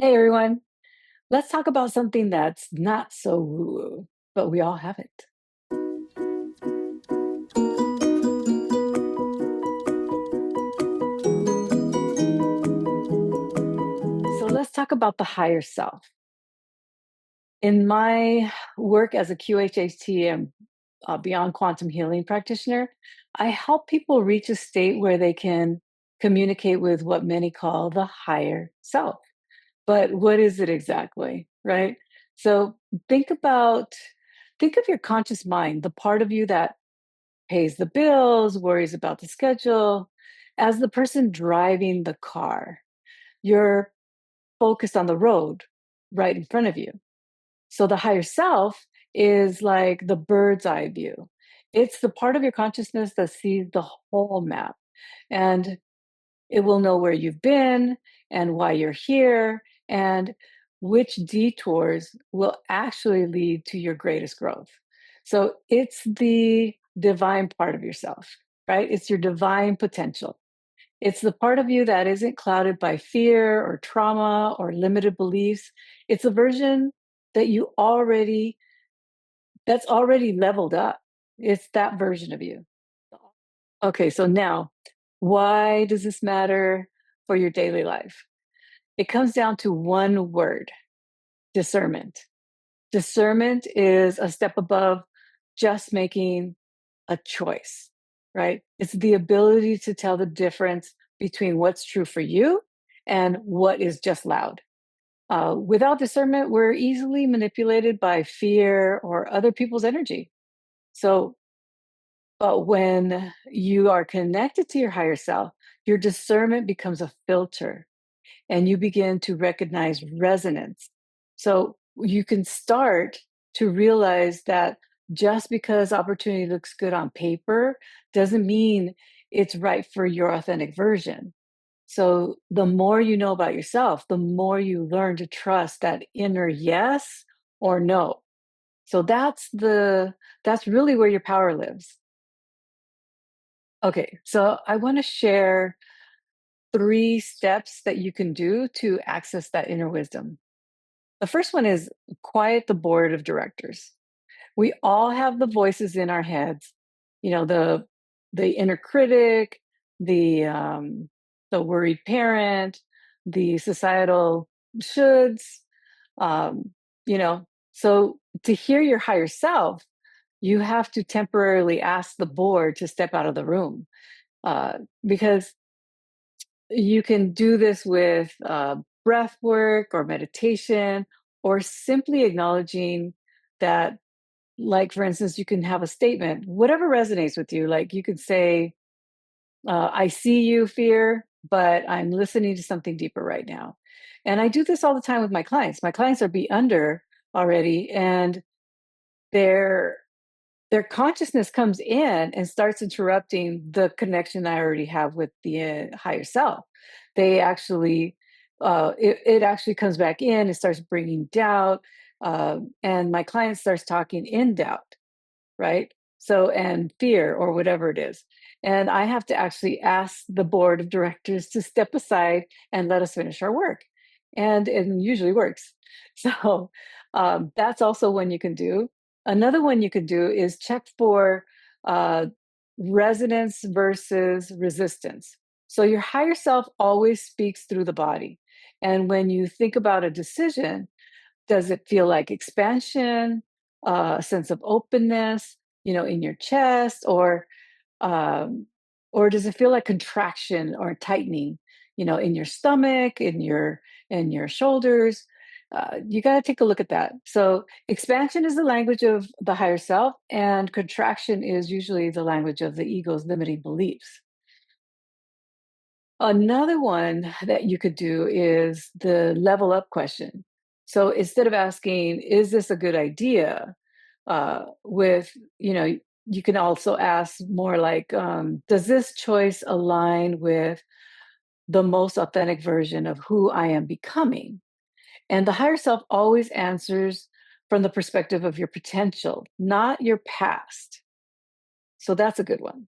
Hey everyone, let's talk about something that's not so woo-woo, but we all have it. So let's talk about the higher self. In my work as a QHHT and beyond quantum healing practitioner, I help people reach a state where they can communicate with what many call the higher self. But what is it exactly, right? So think about think of your conscious mind, the part of you that pays the bills, worries about the schedule. As the person driving the car, you're focused on the road right in front of you. So the higher self is like the bird's eye view. It's the part of your consciousness that sees the whole map, and it will know where you've been and why you're here and which detours will actually lead to your greatest growth. So it's the divine part of yourself, right? It's your divine potential. It's the part of you that isn't clouded by fear or trauma or limited beliefs. It's a version that you already that's already leveled up. It's that version of you. Okay, so now why does this matter for your daily life? It comes down to one word: discernment. Discernment is a step above just making a choice, right? It's the ability to tell the difference between what's true for you and what is just loud. Without discernment, we're easily manipulated by fear or other people's energy. So, but when you are connected to your higher self, your discernment becomes a filter and you begin to recognize resonance. So you can start to realize that just because opportunity looks good on paper doesn't mean it's right for your authentic version. So the more you know about yourself, the more you learn to trust that inner yes or no. So that's really where your power lives. Okay, so I want to share 3 steps that you can do to access that inner wisdom. The first one is quiet the board of directors. We all have the voices in our heads, the inner critic, the worried parent, the societal shoulds. Um, you know, so to hear your higher self, you have to temporarily ask the board to step out of the room, because you can do this with breath work or meditation, or simply acknowledging that, like, for instance, you can have a statement, whatever resonates with you. Like, you could say, I see you, fear, but I'm listening to something deeper right now. And I do this all the time with my clients. My clients are be under already, and their their consciousness comes in and starts interrupting the connection I already have with the higher self. They actually, it actually comes back in and starts bringing doubt, and my client starts talking in doubt, right? So, and fear or whatever it is. And I have to actually ask the board of directors to step aside and let us finish our work. And it usually works. So, that's also one you can do. Another one you could do is check for uh, resonance versus resistance. So, your higher self always speaks through the body. And when you think about a decision, does it feel like expansion, a sense of openness, in your chest, um, or does it feel like contraction or tightening, in your stomach, in your shoulders? You got to take a look at that. So expansion is the language of the higher self, and contraction is usually the language of the ego's limiting beliefs. Another one that you could do is the level up question. So instead of asking, is this a good idea? With, you can also ask more like, does this choice align with the most authentic version of who I am becoming? And the higher self always answers from the perspective of your potential, not your past. So that's a good one.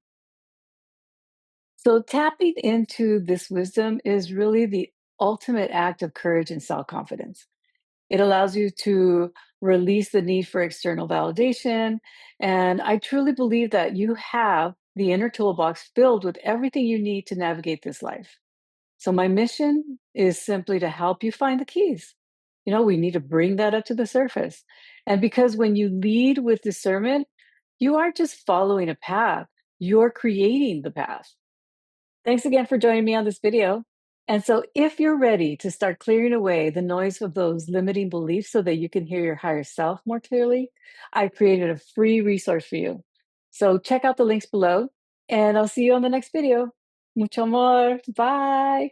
So tapping into this wisdom is really the ultimate act of courage and self confidence. It allows you to release the need for external validation. And I truly believe that you have the inner toolbox filled with everything you need to navigate this life. So, my mission is simply to help you find the keys. We need to bring that up to the surface. And because when you lead with discernment, you aren't just following a path, you're creating the path. Thanks again for joining me on this video. And so, if you're ready to start clearing away the noise of those limiting beliefs so that you can hear your higher self more clearly, I created a free resource for you. So, check out the links below, and I'll see you on the next video. Mucho amor. Bye.